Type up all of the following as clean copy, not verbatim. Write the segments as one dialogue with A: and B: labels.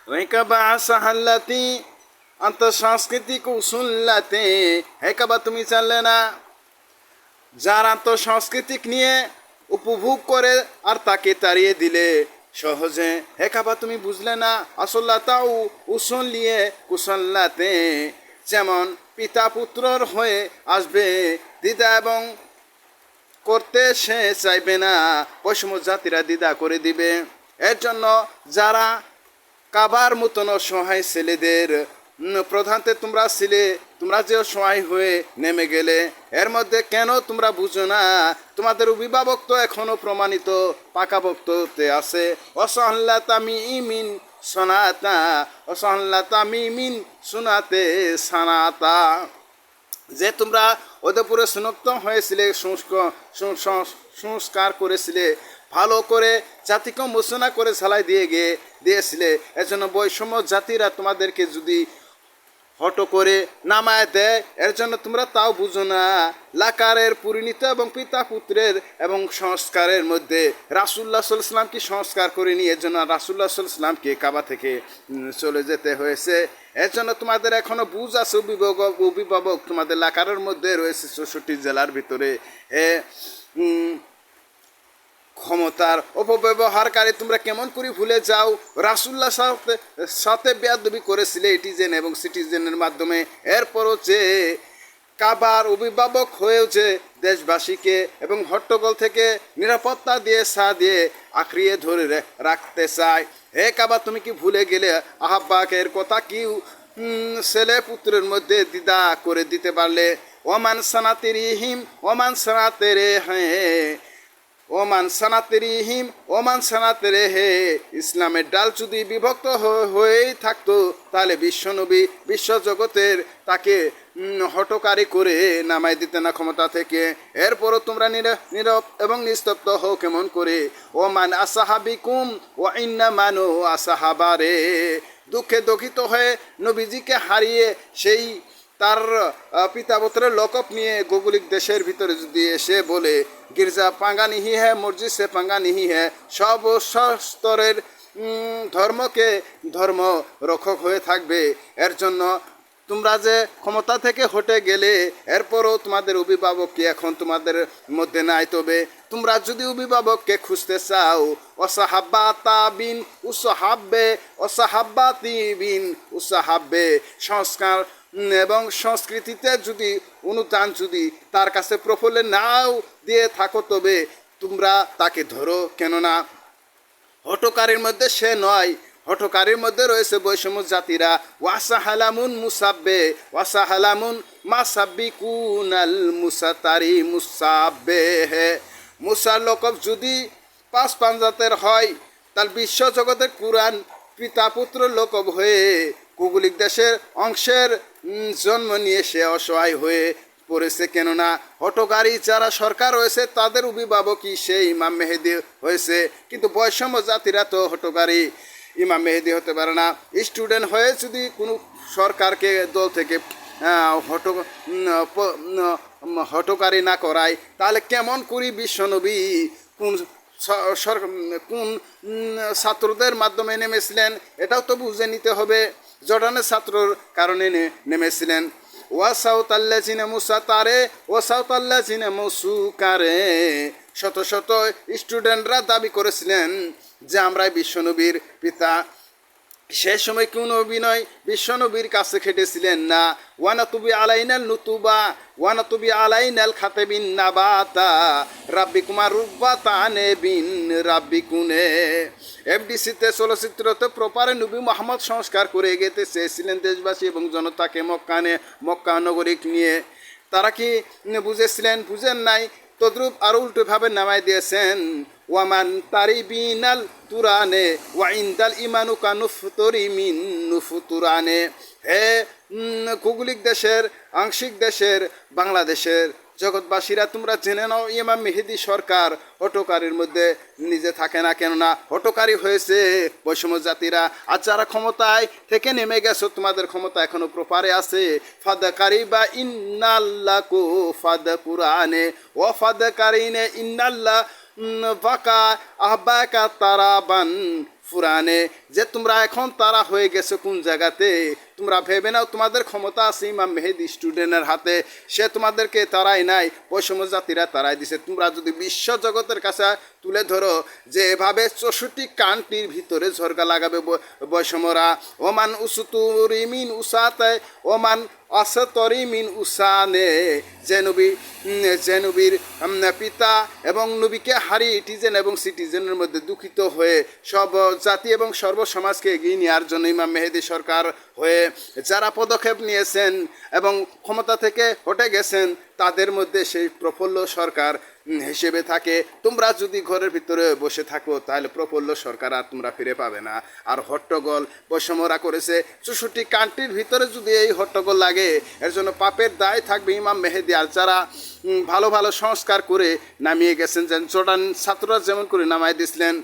A: ওয়াইকাবা সাহাল্লাতি আন্তঃসাংস্কৃতিক উসুল্লাতে। হে কাবা তুমি জানলে না, যার আন্তঃসাংস্কৃতিক নিয়ে উপভোগ করে আর তাকে তাড়িয়ে দিলে সহজে। হে কাবা তুমি বুঝলে না, আসল্লাতাও উসুল নিয়ে কুসল্লাতে, যেমন পিতা পুত্রর হয়ে আসবে দ্বিধা এবং করতে সে চাইবে না, বৈষম্য জাতিরা দ্বিধা করে দিবে। এর জন্য যারা কাবার মতন অসহায় ছেলেদের প্রধানতে তোমরা ছিলে, তোমরা যে অসহায় হয়ে নেমে গেলে, এর মধ্যে কেন তোমরা বুঝো না? তোমাদের অভিভাবক তো এখনো প্রমাণিত পাকাভক্ততে আছে। অসহল্লাতামি ইমিন সনাতা, অসহল্লাতামি মিন সুনাতে সানাতা, যে তোমরা ওদেপুরে সুনক্ত হয়েছিলে, সংস্কার করেছিলে, ভালো করে জাতিকে মোচনা করে ঝালাই দিয়েছিলে। এজন্য বৈষম্য জাতিরা তোমাদেরকে যদি হট করে নামায় দেয়, এর জন্য তোমরা তাও বুঝো না। লাকারের পরিণত এবং পিতা পুত্রের এবং সংস্কারের মধ্যে রাসুল্লাহ সাল্লাল্লাহু কি সংস্কার করেনি, এর জন্য রাসুল্লাহ সাল্লাল্লাহু কাবা থেকে চলে যেতে হয়েছে। এর জন্য তোমাদের এখনো বুঝ আছে, অভিভাবক তোমাদের লাকারের মধ্যে রয়েছে 64 জেলার ভিতরে। ক্ষমতার অপব্যবহারকারী তোমরা কেমন করে ভুলে যাও? রাসুল্লাহ সাথে বেয়াদবি করেছিলে এটিজেন এবং সিটিজেনের মাধ্যমে। এরপরও যে কাবার অভিভাবক হয়েও যে দেশবাসীকে এবং হট্টগোল থেকে নিরাপত্তা দিয়ে দিয়ে আঁকড়িয়ে ধরে রাখতে চায়। হে কাবা তুমি কি ভুলে গেলে আহ্বাকের কথা? কি ছেলে পুত্রের মধ্যে দ্বিধা করে দিতে পারলে? ওমান সানাতেরিহিম ওমান সানাতেরে, হ্যাঁ ওমান সানাতেরিহিম ওমান সানাতেরে হে। ইসলামের ডাল যদি বিভক্ত হয়েই থাকতো, তাহলে বিশ্বনবী বিশ্বজগতের তাকে হটকারী করে নামাই দিতে না ক্ষমতা থেকে। এরপরও তোমরা নীরব এবং নিস্তব্ধ হও কেমন করে? ওমান আসাহাবিকুম ও ইন্না মানো আসাহাবারে, দুঃখে দুঃখিত হয়ে নবীজিকে হারিয়ে সেই তার পিতাপুত্রের লকব নিয়ে ভৌগোলিক দেশের ভিতরে যদি এসে বলে গির্জা পাঙ্গা নিহি হ্যাঁ, মসজিদ সে পাঙ্গা নিহি হ্যাঁ, সব স্তরের ধর্মকে ধর্ম রক্ষক হয়ে থাকবে। এর জন্য তোমরা যে ক্ষমতা থেকে হটে গেলে, এরপরও তোমাদের অভিভাবক কি এখন তোমাদের মধ্যে নাই? তবে তোমরা যদি অভিভাবককে খুঁজতে চাও, অসাহাব্বাতা বিন উসাহাব্বে, অসাহাব্বাতি বিন উসাহাব্বে, সংস্কার এবং সংস্কৃতিতে যদি অনুদান যদি তার কাছে প্রফুল্লে নাও দিয়ে থাকো, তবে তোমরা তাকে ধরো। কেননা হটকারীর মধ্যে সে নয়, হটকারীর মধ্যে রয়েছে বৈষম্য জাতিরা। ওয়াসাহালামুন মুসাব্বে ওয়াসাহালামুন মাসাব্বিকুন আল মুসাতারি মুসাব্বে হে। মুসার লকব যদি 5 পাঞ্জাতের হয়, তার বিশ্বজগতের কুরআন পিতা পুত্র লকব হয়ে ভৌগোলিক দেশের অংশের জন্ম নিয়ে সে অসহায় হয়ে পড়েছে। কেননা হটকারী যারা সরকার রয়েছে তাদের অভিভাবকই সে ইমাম মেহেদি হয়েছে, কিন্তু বৈষম্য জাতিরা তো হটকারী ইমাম মেহেদি হতে পারে না। স্টুডেন্ট হয়ে যদি কোনো সরকারকে দল থেকে হটকারী না করায়, তাহলে কেমন করি বিশ্বনবী কোন কোন ছাত্রদের মাধ্যমে নেমেছিলেন এটাও তো বুঝে নিতে হবে। জর্ডানের ছাত্রর কারণে নেমেছিলেন। ওয়াসাউত আল্লাহ জিনে মুসা তারে ওয়াসাউত আল্লাহ জিনে মুসুকারে, শত শত স্টুডেন্টরা দাবি করেছিলেন যে আমরাই বিশ্বনবীর পিতা। সে সময় কোনো অভিনয় বিশ্বনবীর কাছে খেটেছিলেন না। ওয়ানাতুবি আলাইনাল নুতুবা ওয়ানাতুবি আলাইনাল খাতেবিন নাবাতা রাব্বি কুমার রুব্বাতানে বিন রাব্বি কুনে। এফডিসিতে চলচ্চিত্রতে প্রপারে নবী মোহাম্মদ সংস্কার করে এগোতে চেয়েছিলেন দেশবাসী এবং জনতাকে মক্কা নগরী নিয়ে। তারা কি বুঝেছিলেন? বুঝেন নাই। তদ্রূপ আরও উল্টোভাবে নামাই দিয়েছেন, ওয়ামান তারিবিনাল তুরানে ওয়াইন্দাল ইমানুকা নুফতরি মিন নুফতুরানে। হে ভৌগোলিক দেশের আংশিক দেশের বাংলাদেশের জগৎবাসীরা, তোমরা জেনে নাও ইমাম মেহেদি সরকার হটকারীর মধ্যে নিজে থাকে না। কেননা হটকারী হয়েছে বৈষম্য জাতিরা। আর যারা ক্ষমতায় থেকে নেমে গেছো, তোমাদের ক্ষমতা এখনো প্রপারে আছে। ফাদাকারি বা ইন্নাল্লাহ কো ফাদা কুরআনে ও ফাদাকারিনে ইন্নাল্লাহ বাকা আহবাকা তারাবান ফুরানে, যে তোমরা এখন তারা হয়ে গেছো কোন জায়গাতে। তোমরা ভেবে নাও তোমাদের ক্ষমতা আছে ইমাম মেহেদি স্টুডেন্টের হাতে, সে তোমাদেরকে তারাই নাই, বৈষম্য জাতিরা তারাই দিছে। তোমরা যদি বিশ্ব জগতের কাছে তুলে ধরো যে এভাবে 64 কান্ট্রির ভিতরে ঝরকা লাগাবে বৈষম্যরা, ওমান উসুতুরিমিন উসাতে ওমান অসতরিমিন উসানে, যে নবীর পিতা এবং নবীকে হারিয়ে ইটিজেন এবং সিটিজেনের মধ্যে দুঃখিত হয়ে সব জাতি এবং সর্বসমাজকে এগিয়ে নেওয়ার জন্য ইমাম মেহেদি সরকার হয়ে যারা পদক্ষেপ নিয়েছেন এবং ক্ষমতা থেকে হটে গেছেন, তাদের মধ্যে সেই প্রফুল্ল সরকার হিসেবে থাকে। তোমরা যদি ঘরের ভিতরে বসে থাকো তাহলে প্রফুল্ল সরকার আর তোমরা ফিরে পাবে না। আর হট্টগোল বৈষম্যরা করেছে 64 কান্ট্রির ভিতরে, যদি এই হট্টগোল লাগে এর জন্য পাপের দায় থাকবে ইমাম মেহেদি। আর যারা ভালো ভালো সংস্কার করে নামিয়ে গেছেন, যেন জর্ডান ছাত্ররা যেমন করে নামাই দিয়েছিলেন,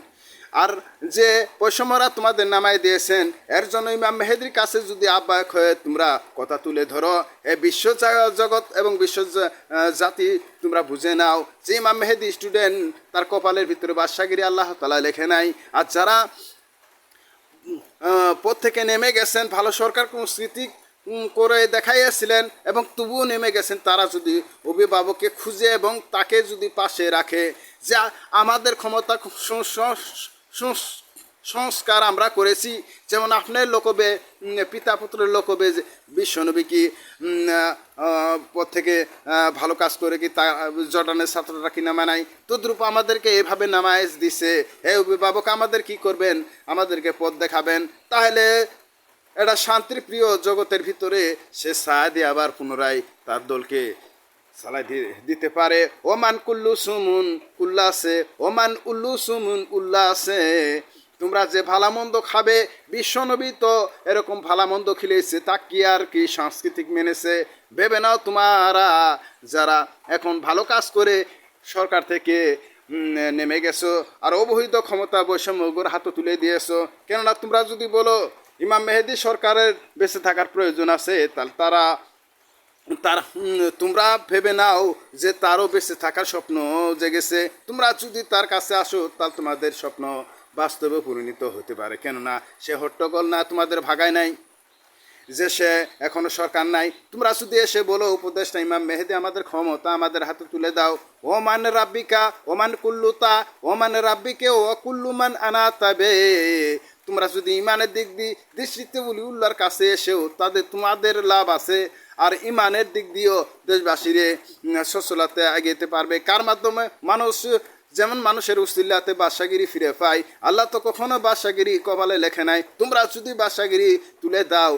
A: আর যে বৈষম্যরা তোমাদের নামাই দিয়েছেন, এর জন্য ইমাম মেহেদির কাছে যদি আহ্বায়ক হয়ে তোমরা কথা তুলে ধরো, এ বিশ্ব জগৎ এবং বিশ্ব জাতি তোমরা বুঝে নাও যে ইমাম মেহেদি স্টুডেন্ট, তার কপালের ভিতরে বাদশাগিরি আল্লাহ তাআলা লেখে নাই। আর যারা পথ থেকে নেমে গেছেন, ভালো সরকার কোন স্মৃতি করে দেখাইয়াছিলেন এবং তবুও নেমে গেছেন, তারা যদি অভিভাবককে খুঁজে এবং তাকে যদি পাশে রাখে, যে আমাদের ক্ষমতা সংস্কার আমরা করেছি, যেমন আপনার লোকবে পিতা পুত্রের লোকবে বিশ্বনবী কি পর থেকে ভালো কাজ করে কি তা জর্ডানের ছাত্ররা কি নামা নাই, তদ্রূপ আমাদেরকে এভাবে নামাজ দিছে। হে অভিভাবক, আমাদের কি করবেন? আমাদেরকে পথ দেখাবেন। তাহলে এটা শান্তির প্রিয় জগতের ভিতরে সে ছায়া দিয়ে আবার পুনরায় তার দলকে চালাই দিতে পারে। ওমান কুল্লু সুমুন উল্লাসে, ওমান উল্লু সুমুন উল্লাসে, তোমরা যে ভালামন্দ খাবে, বিশ্বনবী তো এরকম ভালামন্দ খেলেছে, তা কি আর কি সাংস্কৃতিক মেনেছে? ভেবে নাও তোমরা যারা এখন ভালো কাজ করে সরকার থেকে নেমে গেছো আর অবহিত ক্ষমতা বৈষম্যর হাতে তুলে দিয়েছো। কেননা তোমরা যদি বলো ইমাম মেহেদি সরকারের বেঁচে থাকার প্রয়োজন আছে, তাহলে তোমরা ভেবে নাও যে তারও বেঁচে থাকার স্বপ্ন জেগেছে। তোমরা যদি তার কাছে আসো তাহলে তোমাদের স্বপ্ন বাস্তবে পরিণত হতে পারে। কেননা সে হট্টগোল না তোমাদের ভাগায় নাই, যে সে এখনো সরকার নাই। তোমরা যদি এসে বলো উপদেষ্টা ইমাম মেহেদি আমাদের ক্ষমতা আমাদের হাতে তুলে দাও, ওমান রাব্বিকা ওমান কুল্লুতা ওমান রাব্বিকে ও কুল্লুমান আনাতাবে, তোমরা যদি ইমানের দিক দৃষ্টিতে উল্লাহর কাছে এসেও তোমাদের লাভ আছে, আর ইমানের দিক দিয়েও দেশবাসীরে সচ্ছলতাতে এগিয়ে পারবে। কার মাধ্যমে? মানুষ যেমন মানুষের উসিলাতে বাদশাগিরি ফিরে পায়, আল্লাহ তো কখনো বাদশাগিরি কপালে লেখে নাই। তোমরা যদি বাদশাগিরি তুলে দাও,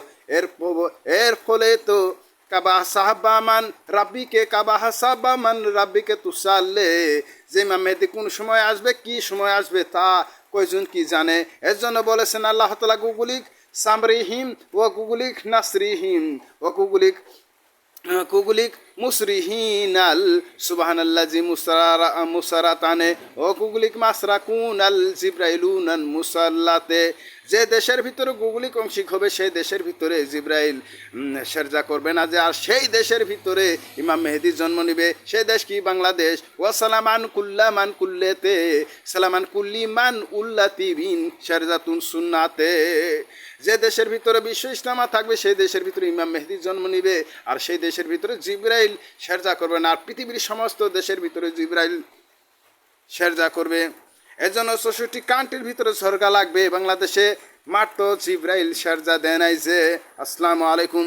A: এর ফলে তো কাবা সাহাবামান রাব্বিকে কাবা হাসাবামান রাব্বিকে তুসাল্লে, যে ইমাম মেহেদি কোন সময় আসবে, কি সময় আসবে তা কয়জন কি জানে। এর জন্য বলেছেন আল্লাহ তাআলা গুগুলিক সামরিহিম ও গুগুলিক নাসরিহিম ও কুগুলিক মুসরিহিন আল সুবহানাল্লাজি মুসারাতানে ও কুগুলিক মাসরাকুন আল জিব্রাইলুনান মুসাল্লাতে, যে দেশের ভিতরে গুগুলিক অংশিক হবে সেই দেশের ভিতরে জিব্রাইল সেরজা করবে না, যে আর সেই দেশের ভিতরে ইমাম মেহেদি জন্ম নিবে। সেই দেশ কি? বাংলাদেশ। ও সালামান কুল্লামান কুল্লেতে সালামান কুল্লিমান উল্লাতিবিন সেরজাতুন সুন্নাতে, যে দেশের ভিতরে বিশ্ব ইসলামা থাকবে সেই দেশের ভিতরে ইমাম মেহেদি জন্ম নিবে, আর সেই দেশের ভিতরে জিব্রাইল সেরজা করবে না। আর পৃথিবীর সমস্ত দেশের ভিতরে জিব্রাইল সেরজা করবে। এজন্য 64 কান্ট্রির ভিতরে সরকার লাগবে। বাংলাদেশে মাত্র জিব্রাইল সেরজা দেয় নাই যে। আসসালামু আলাইকুম।